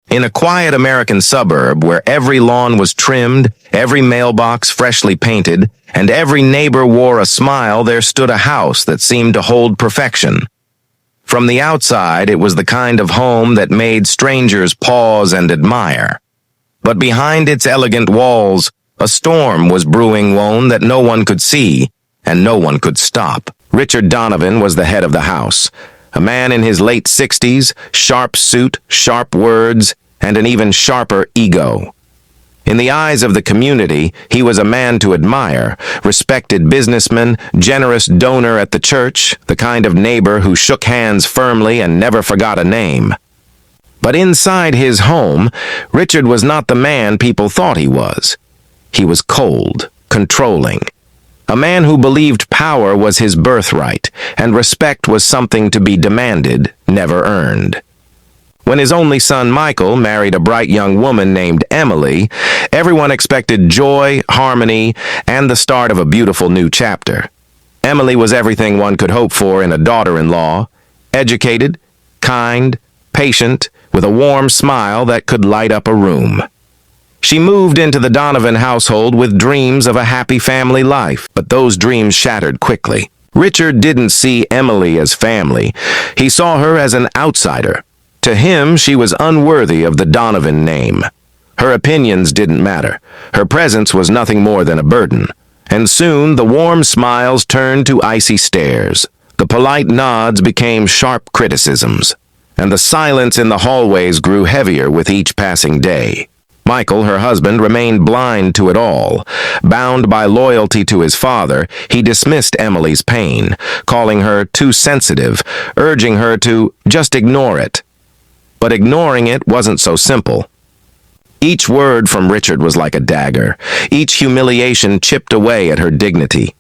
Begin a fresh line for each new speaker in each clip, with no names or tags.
In a quiet American suburb where every lawn was trimmed, every mailbox freshly painted, and every neighbor wore a smile, there stood a house that seemed to hold perfection. From the outside, it was the kind of home that made strangers pause and admire. But behind its elegant walls, a storm was brewing one that no one could see, and no one could stop. Richard Donovan was the head of the house. A man in his late 60s, sharp suit, sharp words, and an even sharper ego. In the eyes of the community, he was a man to admire, respected businessman, generous donor at the church, the kind of neighbor who shook hands firmly and never forgot a name. But inside his home, Richard was not the man people thought he was. He was cold, controlling. A man who believed power was his birthright, and respect was something to be demanded, never earned. When his only son Michael married a bright young woman named Emily, everyone expected joy, harmony, and the start of a beautiful new chapter. Emily was everything one could hope for in a daughter-in-law: educated, kind, patient, with a warm smile that could light up a room. She moved into the Donovan household with dreams of a happy family life, but those dreams shattered quickly. Richard didn't see Emily as family. He saw her as an outsider. To him, she was unworthy of the Donovan name. Her opinions didn't matter. Her presence was nothing more than a burden. And soon, the warm smiles turned to icy stares. The polite nods became sharp criticisms. And the silence in the hallways grew heavier with each passing day. Michael, her husband, remained blind to it all. Bound by loyalty to his father, he dismissed Emily's pain, calling her too sensitive, urging her to just ignore it. But ignoring it wasn't so simple. Each word from Richard was like a dagger. Each humiliation chipped away at her dignity.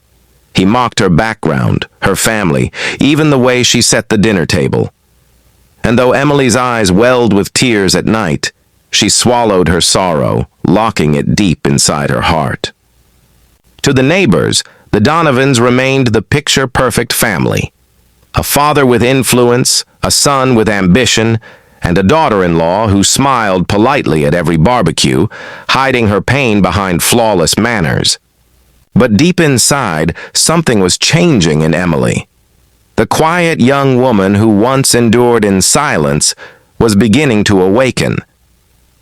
He mocked her background, her family, even the way she set the dinner table. And though Emily's eyes welled with tears at night, she swallowed her sorrow, locking it deep inside her heart. To the neighbors, the Donovans remained the picture-perfect family. A father with influence, a son with ambition, and a daughter-in-law who smiled politely at every barbecue, hiding her pain behind flawless manners. But deep inside, something was changing in Emily. The quiet young woman who once endured in silence was beginning to awaken.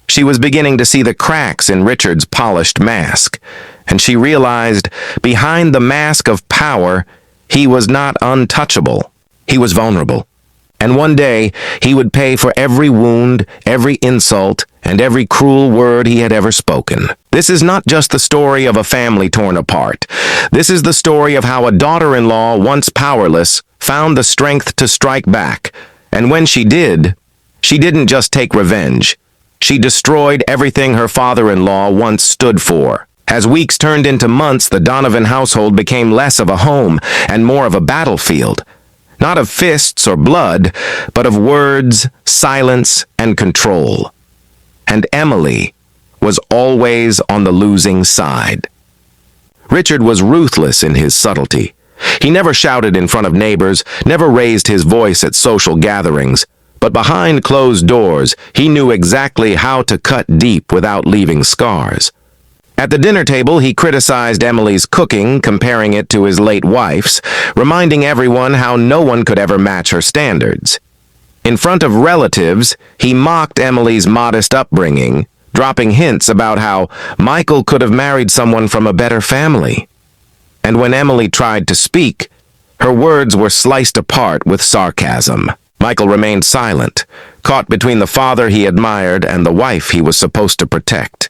She was beginning to see the cracks in Richard's polished mask, and she realized behind the mask of power, he was not untouchable. He was vulnerable. And one day, he would pay for every wound, every insult, and every cruel word he had ever spoken. This is not just the story of a family torn apart. This is the story of how a daughter-in-law, once powerless, found the strength to strike back. And when she did, she didn't just take revenge. She destroyed everything her father-in-law once stood for. As weeks turned into months, the Donovan household became less of a home and more of a battlefield. Not of fists or blood, but of words, silence, and control. And Emily was always on the losing side. Richard was ruthless in his subtlety. He never shouted in front of neighbors, never raised his voice at social gatherings. But behind closed doors, he knew exactly how to cut deep without leaving scars. At the dinner table, he criticized Emily's cooking, comparing it to his late wife's, reminding everyone how no one could ever match her standards. In front of relatives, he mocked Emily's modest upbringing, dropping hints about how Michael could have married someone from a better family. And when Emily tried to speak, her words were sliced apart with sarcasm. Michael remained silent, caught between the father he admired and the wife he was supposed to protect.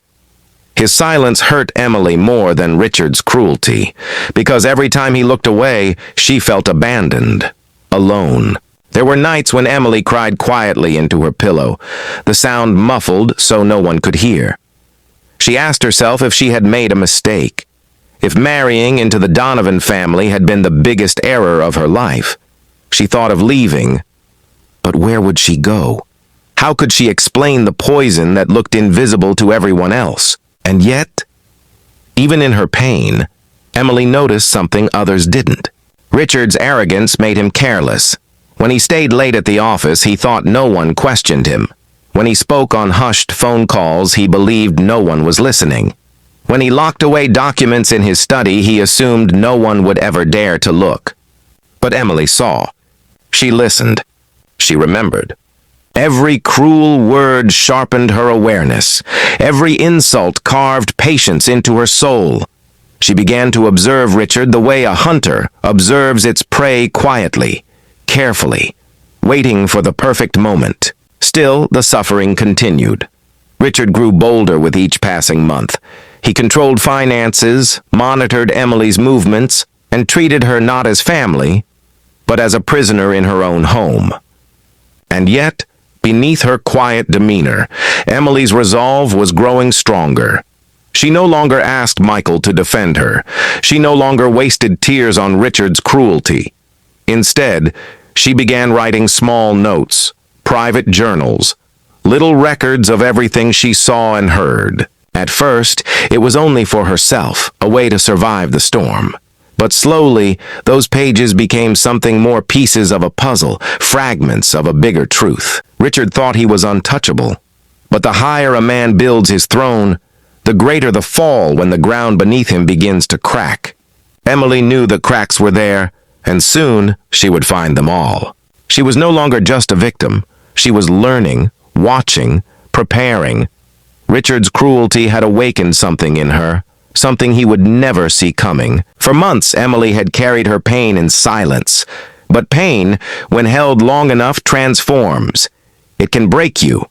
His silence hurt Emily more than Richard's cruelty, because every time he looked away, she felt abandoned, alone. There were nights when Emily cried quietly into her pillow, the sound muffled so no one could hear. She asked herself if she had made a mistake, if marrying into the Donovan family had been the biggest error of her life. She thought of leaving. But where would she go? How could she explain the poison that looked invisible to everyone else? And yet, even in her pain, Emily noticed something others didn't. Richard's arrogance made him careless. When he stayed late at the office, he thought no one questioned him. When he spoke on hushed phone calls, he believed no one was listening. When he locked away documents in his study, he assumed no one would ever dare to look. But Emily saw. She listened. She remembered. Every cruel word sharpened her awareness. Every insult carved patience into her soul. She began to observe Richard the way a hunter observes its prey quietly, carefully, waiting for the perfect moment. Still, the suffering continued. Richard grew bolder with each passing month. He controlled finances, monitored Emily's movements, and treated her not as family, but as a prisoner in her own home. And yet, beneath her quiet demeanor, Emily's resolve was growing stronger. She no longer asked Michael to defend her. She no longer wasted tears on Richard's cruelty. Instead, she began writing small notes, private journals, little records of everything she saw and heard. At first, it was only for herself, a way to survive the storm. But slowly, those pages became something more, pieces of a puzzle, fragments of a bigger truth. Richard thought he was untouchable. But the higher a man builds his throne, the greater the fall when the ground beneath him begins to crack. Emily knew the cracks were there, and soon she would find them all. She was no longer just a victim. She was learning, watching, preparing. Richard's cruelty had awakened something in her, something he would never see coming. For months, Emily had carried her pain in silence. But pain, when held long enough, transforms. It can break you,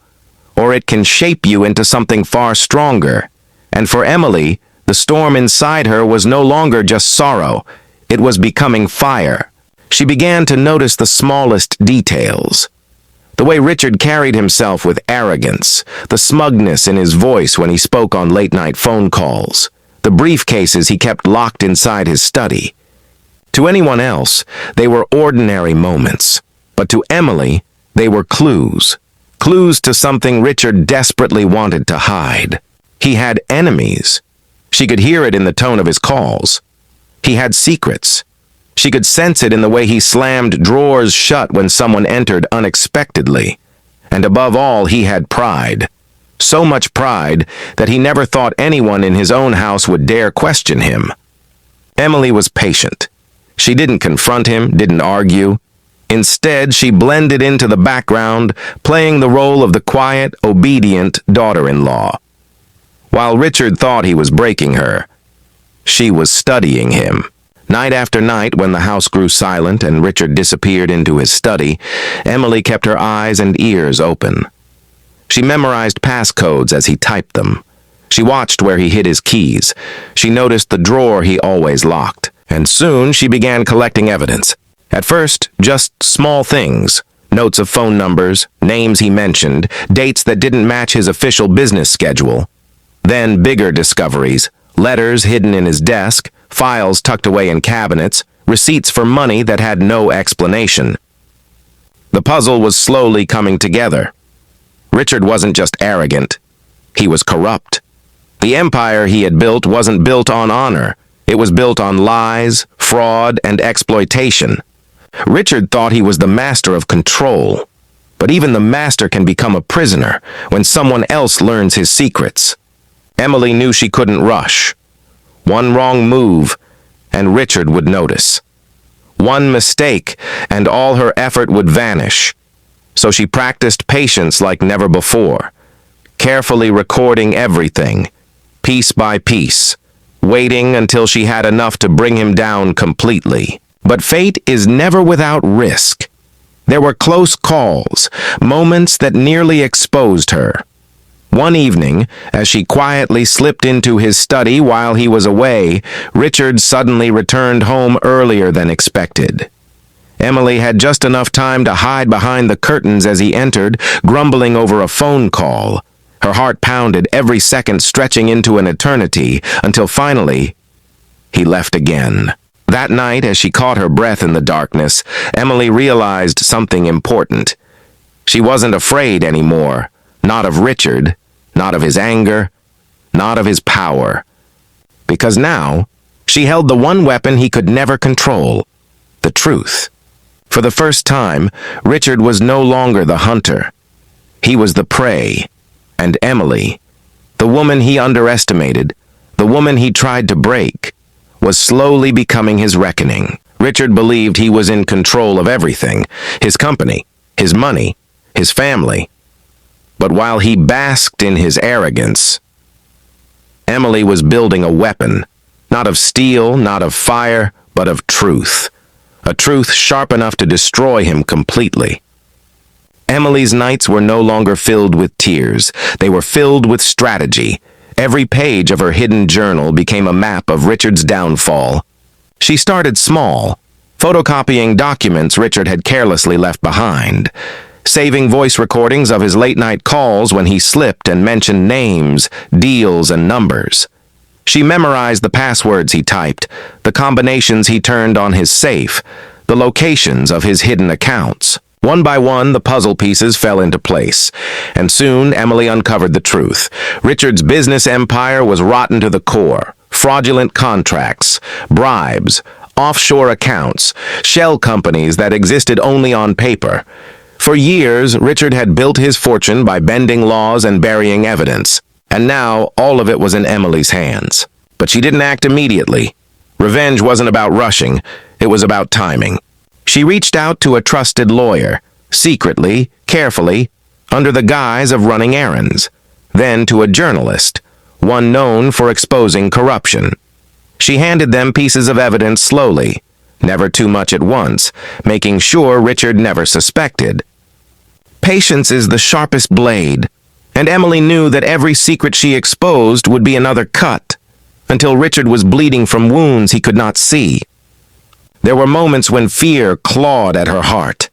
or it can shape you into something far stronger. And for Emily, the storm inside her was no longer just sorrow. It was becoming fire. She began to notice the smallest details. The way Richard carried himself with arrogance, the smugness in his voice when he spoke on late-night phone calls, the briefcases he kept locked inside his study. To anyone else, they were ordinary moments, but to Emily, they were clues. Clues to something Richard desperately wanted to hide. He had enemies. She could hear it in the tone of his calls. He had secrets. She could sense it in the way he slammed drawers shut when someone entered unexpectedly. And above all, he had pride. So much pride that he never thought anyone in his own house would dare question him. Emily was patient. She didn't confront him, didn't argue. Instead, she blended into the background, playing the role of the quiet, obedient daughter-in-law. While Richard thought he was breaking her, she was studying him. Night after night, when the house grew silent and Richard disappeared into his study, Emily kept her eyes and ears open. She memorized passcodes as he typed them. She watched where he hid his keys. She noticed the drawer he always locked. And soon she began collecting evidence. At first, just small things. Notes of phone numbers, names he mentioned, dates that didn't match his official business schedule. Then bigger discoveries, letters hidden in his desk, files tucked away in cabinets, receipts for money that had no explanation. The puzzle was slowly coming together. Richard wasn't just arrogant. He was corrupt. The empire he had built wasn't built on honor. It was built on lies, fraud, and exploitation. Richard thought he was the master of control. But even the master can become a prisoner when someone else learns his secrets. Emily knew she couldn't rush. One wrong move, and Richard would notice. One mistake, and all her effort would vanish. So she practiced patience like never before, carefully recording everything, piece by piece, waiting until she had enough to bring him down completely. But fate is never without risk. There were close calls, moments that nearly exposed her. One evening, as she quietly slipped into his study while he was away, Richard suddenly returned home earlier than expected. Emily had just enough time to hide behind the curtains as he entered, grumbling over a phone call. Her heart pounded, every second stretching into an eternity, until finally, he left again. That night, as she caught her breath in the darkness, Emily realized something important. She wasn't afraid anymore, not of Richard, not of his anger, not of his power. Because now, she held the one weapon he could never control, the truth. For the first time, Richard was no longer the hunter. He was the prey, and Emily, the woman he underestimated, the woman he tried to break, was slowly becoming his reckoning. Richard believed he was in control of everything, his company, his money, his family. But while he basked in his arrogance, Emily was building a weapon, not of steel, not of fire, but of truth. A truth sharp enough to destroy him completely. Emily's nights were no longer filled with tears. They were filled with strategy. Every page of her hidden journal became a map of Richard's downfall. She started small, photocopying documents Richard had carelessly left behind, saving voice recordings of his late-night calls when he slipped and mentioned names, deals, and numbers. She memorized the passwords he typed, the combinations he turned on his safe, the locations of his hidden accounts. One by one, the puzzle pieces fell into place, and soon Emily uncovered the truth. Richard's business empire was rotten to the core. Fraudulent contracts, bribes, offshore accounts, shell companies that existed only on paper. For years, Richard had built his fortune by bending laws and burying evidence, and now all of it was in Emily's hands. But she didn't act immediately. Revenge wasn't about rushing, it was about timing. She reached out to a trusted lawyer, secretly, carefully, under the guise of running errands, then to a journalist, one known for exposing corruption. She handed them pieces of evidence slowly, never too much at once, making sure Richard never suspected. Patience is the sharpest blade, and Emily knew that every secret she exposed would be another cut, until Richard was bleeding from wounds he could not see. There were moments when fear clawed at her heart.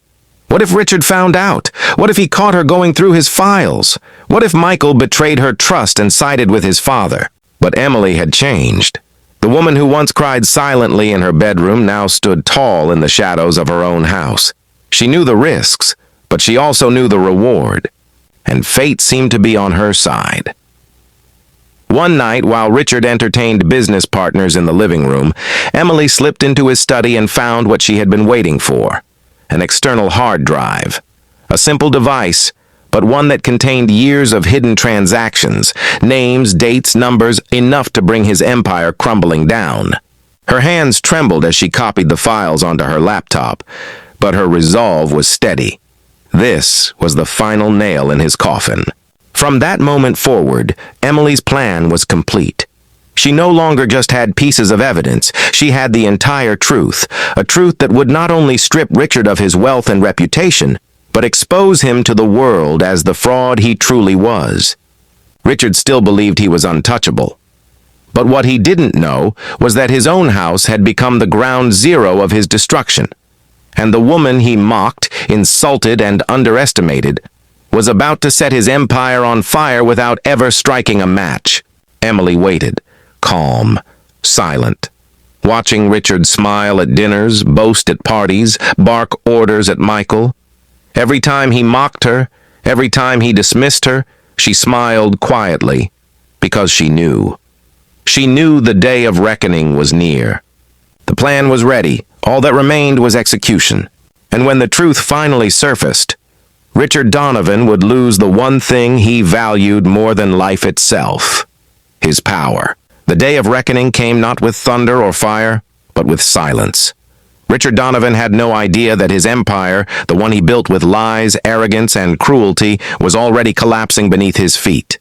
What if Richard found out? What if he caught her going through his files? What if Michael betrayed her trust and sided with his father? But Emily had changed. The woman who once cried silently in her bedroom now stood tall in the shadows of her own house. She knew the risks, but she also knew the reward, and fate seemed to be on her side. One night, while Richard entertained business partners in the living room, Emily slipped into his study and found what she had been waiting for: an external hard drive. A simple device, but one that contained years of hidden transactions, names, dates, numbers, enough to bring his empire crumbling down. Her hands trembled as she copied the files onto her laptop, but her resolve was steady. This was the final nail in his coffin. From that moment forward, Emily's plan was complete. She no longer just had pieces of evidence, she had the entire truth, a truth that would not only strip Richard of his wealth and reputation, but expose him to the world as the fraud he truly was. Richard still believed he was untouchable. But what he didn't know was that his own house had become the ground zero of his destruction, and the woman he mocked, insulted, and underestimated was about to set his empire on fire without ever striking a match. Emily waited, calm, silent, watching Richard smile at dinners, boast at parties, bark orders at Michael. Every time he mocked her, every time he dismissed her, she smiled quietly, because she knew. She knew the day of reckoning was near. The plan was ready, all that remained was execution. And when the truth finally surfaced, Richard Donovan would lose the one thing he valued more than life itself: his power. The day of reckoning came not with thunder or fire, but with silence. Richard Donovan had no idea that his empire, the one he built with lies, arrogance, and cruelty, was already collapsing beneath his feet.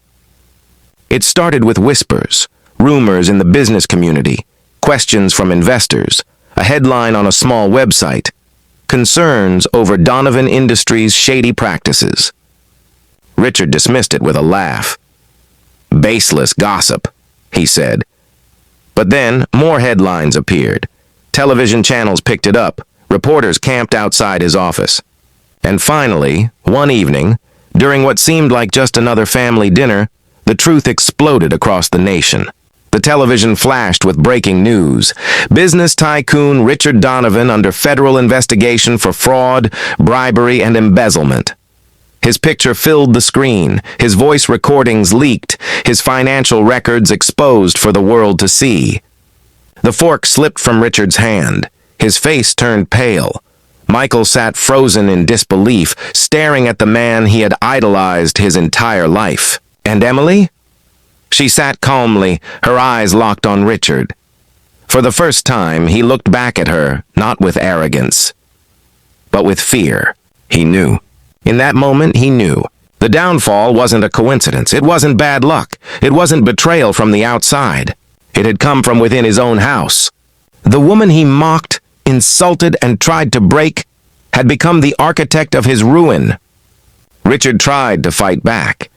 It started with whispers, rumors in the business community, questions from investors, a headline on a small website, concerns over Donovan Industries' shady practices. Richard dismissed it with a laugh. "Baseless gossip," he said. But then more headlines appeared. Television channels picked it up. Reporters camped outside his office. And finally, one evening, during what seemed like just another family dinner, the truth exploded across the nation. The television flashed with breaking news. Business tycoon Richard Donovan under federal investigation for fraud, bribery, and embezzlement. His picture filled the screen, his voice recordings leaked, his financial records exposed for the world to see. The fork slipped from Richard's hand. His face turned pale. Michael sat frozen in disbelief, staring at the man he had idolized his entire life. And Emily? She sat calmly, her eyes locked on Richard. For the first time, he looked back at her, not with arrogance, but with fear. He knew. In that moment, he knew. The downfall wasn't a coincidence. It wasn't bad luck. It wasn't betrayal from the outside. It had come from within his own house. The woman he mocked, insulted, and tried to break had become the architect of his ruin. Richard tried to fight back.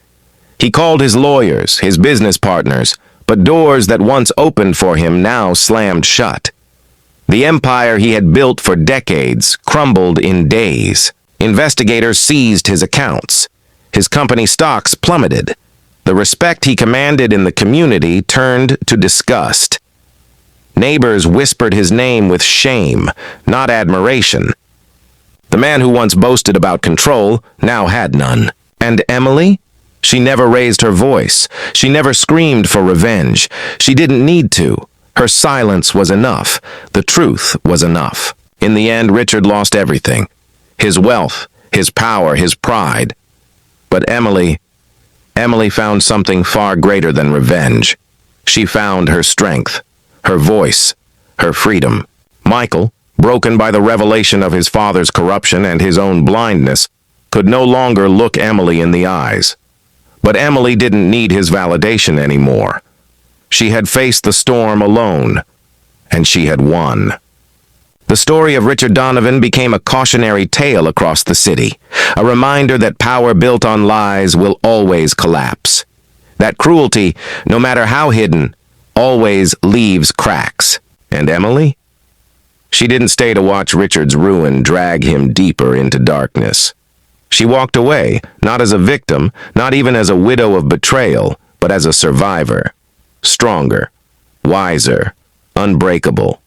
He called his lawyers, his business partners, but doors that once opened for him now slammed shut. The empire he had built for decades crumbled in days. Investigators seized his accounts. His company stocks plummeted. The respect he commanded in the community turned to disgust. Neighbors whispered his name with shame, not admiration. The man who once boasted about control now had none. And Emily? She never raised her voice. She never screamed for revenge. She didn't need to. Her silence was enough. The truth was enough. In the end, Richard lost everything. His wealth, his power, his pride. But Emily found something far greater than revenge. She found her strength, her voice, her freedom. Michael, broken by the revelation of his father's corruption and his own blindness, could no longer look Emily in the eyes. But Emily didn't need his validation anymore. She had faced the storm alone, and she had won. The story of Richard Donovan became a cautionary tale across the city, a reminder that power built on lies will always collapse. That cruelty, no matter how hidden, always leaves cracks. And Emily? She didn't stay to watch Richard's ruin drag him deeper into darkness. She walked away, not as a victim, not even as a widow of betrayal, but as a survivor. Stronger, wiser, unbreakable.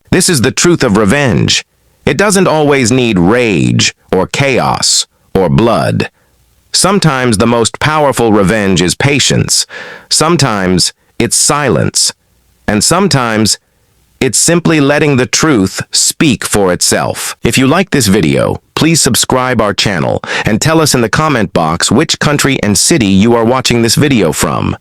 This is the truth of revenge. It doesn't always need rage or chaos or blood. Sometimes the most powerful revenge is patience. Sometimes it's silence. And sometimes it's simply letting the truth speak for itself. If you like this video, please subscribe our channel and tell us in the comment box which country and city you are watching this video from.